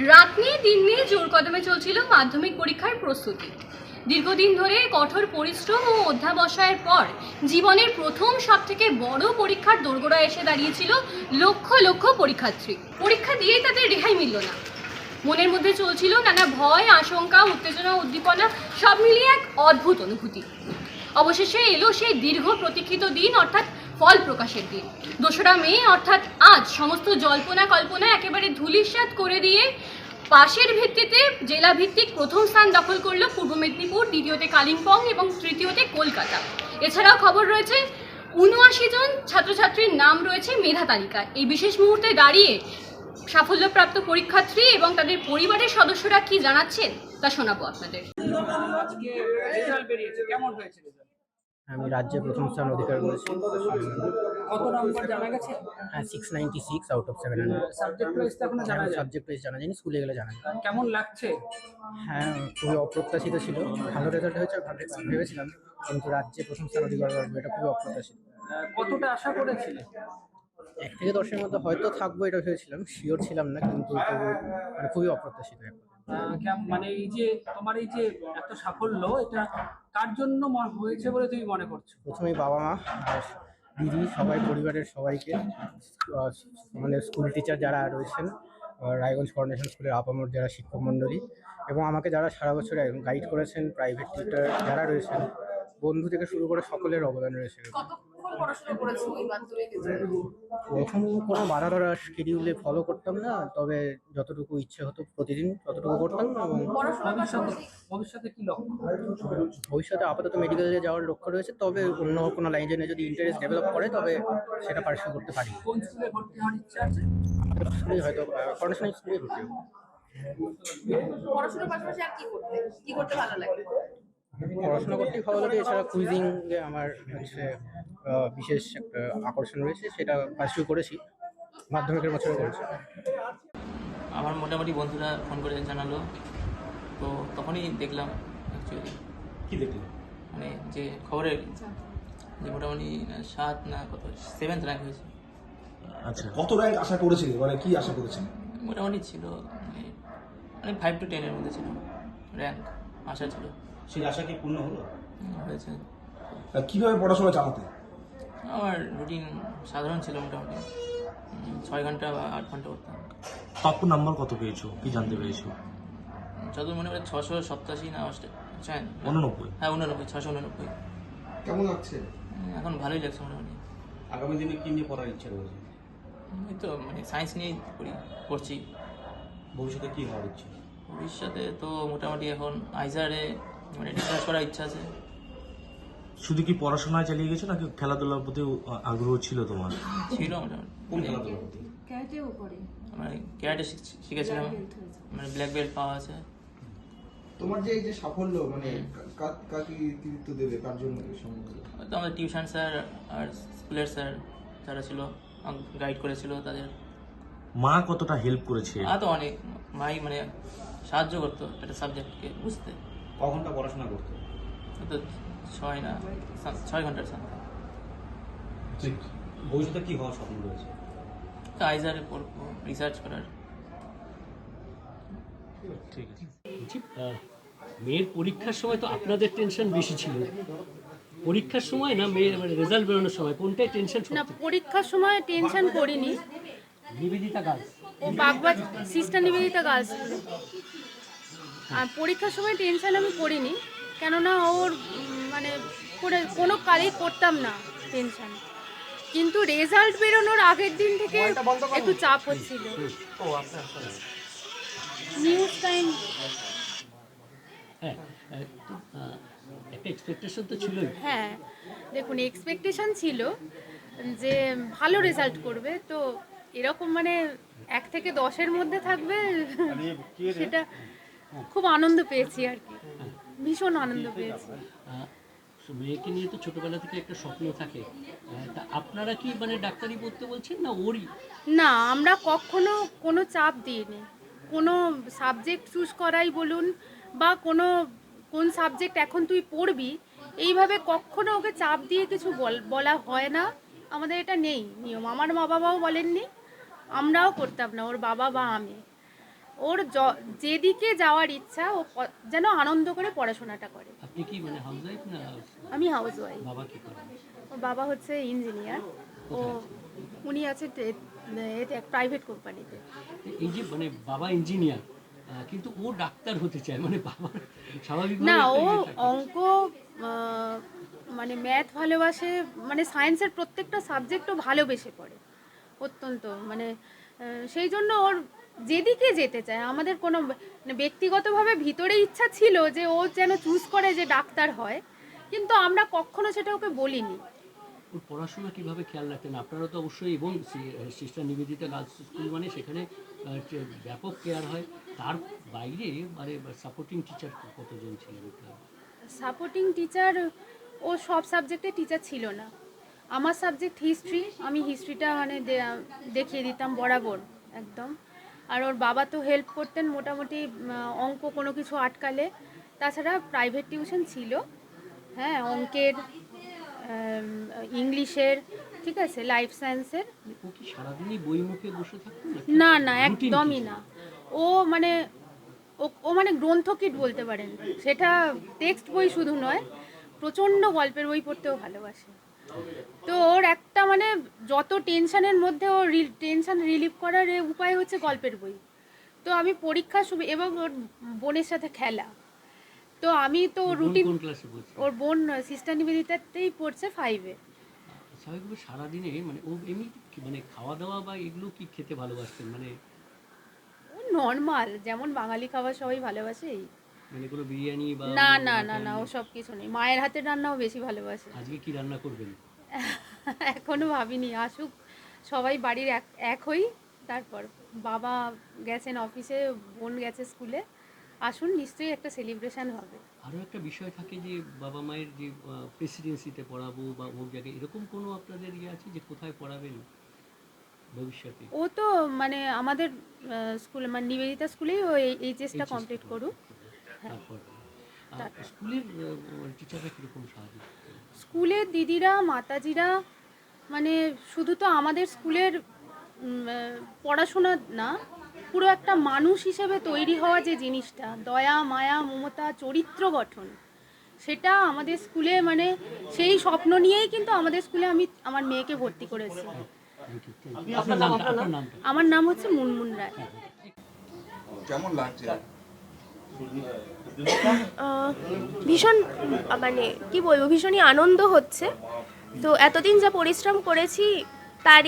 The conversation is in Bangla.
রাত নিয়ে দিন নিয়ে জোর কদমে চলছিল মাধ্যমিক পরীক্ষার প্রস্তুতি। দীর্ঘদিন ধরে কঠোর পরিশ্রম ও অধ্যাবসায়ের পর জীবনের প্রথম সবথেকে বড় পরীক্ষার দোরগোড়ায় এসে দাঁড়িয়েছিল লক্ষ লক্ষ পরীক্ষার্থী। পরীক্ষা দিয়েই তাদের রেহাই মিলল না। মনের মধ্যে চলছিল নানা ভয়, আশঙ্কা, উত্তেজনা, উদ্দীপনা, সব মিলিয়ে এক অদ্ভুত অনুভূতি। অবশেষে এলো সেই দীর্ঘ প্রতীক্ষিত দিন, অর্থাৎ ফল প্রকাশের দিন। 2রা মে অর্থাৎ আজ সমস্ত জল্পনা কল্পনা একেবারে ধূলিসাৎ করে দিয়ে পাশের ভিত্তিতে জেলা ভিত্তিক প্রথম স্থান দখল করলো পূর্ব মেদিনীপুর, দ্বিতীয়তে কালিম্পং এবং তৃতীয়তে কলকাতা। এছাড়াও খবর রয়েছে ৭৯ জন ছাত্রছাত্রীর নাম রয়েছে মেধা তালিকায়। এই বিশেষ মুহূর্তে দাঁড়িয়ে সাফল্যপ্রাপ্ত পরীক্ষার্থী এবং তাদের পরিবারের সদস্যরা কি জানাচ্ছেন তা শোনাবো আপনাদের। আমি রাজ্যে প্রথম স্থান অধিকার করেছি। কত নাম্বার জানা গেছে? হ্যাঁ, 696 আউট অফ 700। সাবজেক্ট ওয়াইজ তো এখনো জানা যায়। সাবজেক্ট ওয়াইজ জানা যায়নি, স্কুলে গেলে জানা যায়। কেমন লাগছে? হ্যাঁ, খুবই অপ্রত্যাশিত ছিল। ভালো রেজাল্ট হয়েছে ভেবেছিলাম, কিন্তু রাজ্যে প্রথম স্থান অধিকার করবো এটা খুবই অপ্রত্যাশিত। কতটা আশা করেছিলে? 1 থেকে 10-এর মধ্যে হয়তো থাকবো এটা ভেবেছিলাম, শিওর ছিলাম না, কিন্তু মানে খুবই অপ্রত্যাশিত। মানে এই যে তোমার এই যে এত সাফল্য, এটা কার জন্য হয়েছে বলে তুমি মনে করছো? প্রথমেই বাবা মা, দিদি, সবাই, পরিবারের সবাইকে, মানে স্কুল টিচার যারা রয়েছেন, রায়গঞ্জ করোনেশন স্কুলের আপামর যারা শিক্ষক মণ্ডলী, এবং আমাকে যারা সারা বছর গাইড করেছেন, প্রাইভেট টিচার যারা রয়েছেন, বন্ধু থেকে শুরু করে সকলের অবদান রয়েছে। প্রথম কোনো বাধা ধরা শিডিউলে ফলো করতাম না, তবে যতটুকু ইচ্ছে হতো প্রতিদিন ততটুকু করতাম। এবং ভবিষ্যতে কি লক্ষ্য? ভবিষ্যতে আপাতত মেডিকেলে যাওয়ার লক্ষ্য রয়েছে, তবে অন্য কোনো লাইনে যদি ইন্টারেস্ট ডেভেলপ করে তবে সেটা পার্সিউ করতে পারি। কোন স্কুলে ভর্তি হওয়ার ইচ্ছা আছে? আমাদের স্কুলেই হয়তো করোনেশন স্কুলেই ভর্তি হবো। পড়াশোনার পাশাপাশি আর কি করতে ভালো লাগে? পড়াশোনা করতেই ভালো লাগে, এছাড়া কুইজিং এ আমার হচ্ছে বিশেষ একটা আকর্ষণ রয়েছে, সেটা পার্সিউ করেছি, মাধ্যমিকের বছরে করেছি। আমার মোটামুটি বন্ধুরা ফোন করে জানালো, তো তখনই দেখলাম অ্যাকচুয়ালি। কি দেখলি? মানে যে খবরে যে মোটামুটি 7 না কত 7th র্যাঙ্ক হয়েছে। আচ্ছা, কত র্যাঙ্ক আশা করেছিলি? মানে কি আশা করেছিলি? মোটামুটি ছিল মানে 5 to 10 এর মধ্যে ছিল র্যাঙ্ক, আশা ছিল। সেই আশা কি পূর্ণ হলো? হয়েছে। কিভাবে পড়াশোনা চালাতে? আমার রুটিন সাধারণ ছিল, মোটামুটি 6 ঘন্টা বা 8 ঘন্টা করতাম। টপ নাম্বার কত পেয়েছো, কি জানতে পেরেছো? যত মনে হয় 687 না 89। হ্যাঁ 89, 689। কেমন লাগছে? এখন ভালোই লাগছে মোটামুটি। আগামী দিনে কি নিয়ে পড়ার ইচ্ছা রয়েছে? এই তো মানে সায়েন্স নিয়েই পড়ছি। ভবিষ্যতে কি হওয়ার ইচ্ছে? ভবিষ্যতে তো মোটামুটি এখন আইজারে মানে রিসার্চ করার ইচ্ছা আছে। শুধু কি পড়াশোনায় চালিয়ে গেছো নাকি খেলাধুলার প্রতি আগ্রহ ছিল তোমার? ছিল মোটামুটি। কোন খেলাধুলার প্রতি? ক্যারাটেও করে। মানে ক্যারাটে শিখেছিলাম, মানে ব্ল্যাক বেল্ট পাওয়া আছে। তোমার যে এই যে সাফল্য, মানে কাকে কৃতিত্ব দেবে, কার জন্য তো আমাদের টিউশন স্যার আর স্কুলের স্যার যারা ছিল গাইড করেছিল তাদের। মা কতটা হেল্প করেছে? তো অনেক, মাই মানে সাহায্য করতো একটা সাবজেক্টকে বুঝতে। ক ঘন্টা পড়াশোনা করতো? তো 6 ঘন্টার সামনে। ঠিক। ভবিষ্যতে কি হওয়ার স্বপ্ন রয়েছে? তো আইজারে পড়বো, রিসার্চ করার। ঠিক আছে। মেয়ের পরীক্ষার সময় তো আপনাদের টেনশন বেশি ছিল, পরীক্ষার সময় না মেয়ের মানে রেজাল্ট বেরোনোর সময় কোনটাই টেনশন? না, পরীক্ষার সময় টেনশন করিনি। নিবেদিতা গার্লস, ও বাগবাজ সিস্টার নিবেদিতা গার্লস। আর পরীক্ষার সময় টেনশন আমি করিনি, কেননা ওর মানে কোনো কাজই করতাম না টেনশন। কিন্তু রেজাল্ট বেরোনোর আগের দিন থেকে একটু চাপ হচ্ছিল। News time. হ্যাঁ, একটা এক্সপেকটেশন তো ছিলই। হ্যাঁ, দেখুন এক্সপেকটেশন ছিল যে ভালো রেজাল্ট করবে, তো এরকম মানে 1 থেকে 10-এর মধ্যে থাকবে, সেটা খুব আনন্দ পেয়েছি আর কি, ভীষণ আনন্দ পেয়েছি। মেয়েকে নিয়ে তো ছোটবেলা থেকে একটা স্বপ্ন থাকে, তা আপনারা কি মানে ডাক্তারি পড়তে বলছেন না ওরই? না, আমরা কখনো কোনো চাপ দিইনি। কোনো সাবজেক্ট চুজ করাই বলুন বা কোন সাবজেক্ট এখন তুই পড়বি, এইভাবে কখনো ওকে চাপ দিয়ে কিছু বলা হয় না। আমাদের এটা নেই নিয়ম, আমার মা বাবাও বলেননি, আমরাও করতাম না, ওর বাবা বা আমি। ওর যেদিকে যাওয়ার ইচ্ছা ও যেন আনন্দ করে পড়াশোনাটা করে। আপনি কি মানে হাউস ওয়াইফ না? আমি হাউস ওয়াইফ। বাবা কি করেন? ওর বাবা হচ্ছে ইঞ্জিনিয়ার। ও উনি আছে প্রাইভেট কোম্পানিতে। এই যে মানে বাবা ইঞ্জিনিয়ার কিন্তু ও ডাক্তার হতে চায়, মানে বাবা স্বাভাবিক না, ও অঙ্ক মানে ম্যাথ ভালোবাসে, মানে সায়েন্সের প্রত্যেকটা সাবজেক্টও ভালোবেসে পড়ে অত্যন্ত, মানে সেই জন্য ওর যেদিকে যেতে চায়। আমাদের কোনো মানে ব্যক্তিগতভাবে ভিতরে ইচ্ছা ছিল যে ও যেন চুজ করে যে ডাক্তার হয়, কিন্তু আমরা কখনো সেটা ওকে বলিনি। ওর পড়াশোনা কিভাবে খেয়াল রাখতেন আপনারা তো অবশ্যই, এবং সিস্টার নিবেদিতা গার্লস স্কুল মানে সেখানে ব্যাপক কেয়ার হয়, তার বাইরে মানে সাপোর্টিং টিচার কতজন ছিলেন? সাপোর্টিং টিচার, ও সব সাবজেক্টে টিচার ছিল না। আমার সাবজেক্ট হিস্ট্রি, আমি হিস্ট্রিটা মানে দেখিয়ে দিতাম বরাবর একদম। আর ওর বাবা তো হেল্প করতেন মোটামুটি, অঙ্ক কোনো কিছু আটকালে। তাছাড়া প্রাইভেট টিউশন ছিল, হ্যাঁ, অঙ্কের, ইংলিশের, ঠিক আছে, লাইফ সায়েন্সের। ও কি সারাদিনই বই মুখে বসে থাকতেন? না না, একদমই না। ও মানে ও মানে গ্রন্থকিট বলতে পারেন। সেটা টেক্সট বই শুধু নয়, প্রচণ্ড গল্পের বই পড়তেও ভালোবাসে। তো ওর একটা মানে যত টেনশনের মধ্যে ও টেনশন রিলিভ করার উপায় হচ্ছে গল্পের বই। তো আমি পরীক্ষার সময়, এবং ওর বোনের সাথে খেলা, তো আমি তো রুটিন, কোন ক্লাসে পড়ছে? ওর বোন সিস্টার নিবেদিতাতেই পড়ছে 5-এ। স্বাভাবিকভাবে সারাদিনে মানে ও এমনি মানে খাওয়া দাওয়া বা এগুলো কি খেতে ভালোবাসতেন? মানে নর্মাল যেমন বাঙালি খাবার সবাই ভালোবাসে এই। মানে কোনো বিরিয়ানি বা না না না না, ও সব কিছু নেই। মায়ের হাতের রান্নাও বেশি ভালোবাসে। আজকে কি রান্না করবেন? এখনো ভাবিনি, আসুক সবাই বাড়ির এক হই, তারপর বাবা গেছেন অফিসে, বোন গেছে স্কুলে, আসুন নিশ্চয়ই একটা সেলিব্রেশন হবে। আরও একটা বিষয় থাকে যে বাবা মায়ের যে প্রেসিডেন্সিতে পড়াবো বা ওর জায়গায়, এরকম কোনো আপনাদের ইয়ে আছে যে কোথায় পড়াবেন ভবিষ্যতে? ও তো মানে আমাদের স্কুলে, মানে নিবেদিতা স্কুলেই ও এইচএসটা কমপ্লিট করুক। তারপর স্কুলের টিচাররা কীরকম সাহায্য করতেন? স্কুলের দিদিরা, মাতাজিরা, মানে শুধু তো আমাদের স্কুলের পড়াশোনা না, পুরো একটা মানুষ হিসেবে তৈরি হওয়া যে জিনিসটা, দয়া মায়া মমতা, চরিত্র গঠন, সেটা আমাদের স্কুলে মানে সেই স্বপ্ন নিয়েই কিন্তু আমাদের স্কুলে আমি আমার মেয়েকে ভর্তি করেছি। আপনার নামটা? আমার নাম হচ্ছে মুনমুন রায়। কেমন লাগছে? ভীষণ মানে কি বলবো, ভীষণই আনন্দ হচ্ছে। তো এতদিন যা পরিশ্রম করেছি তারই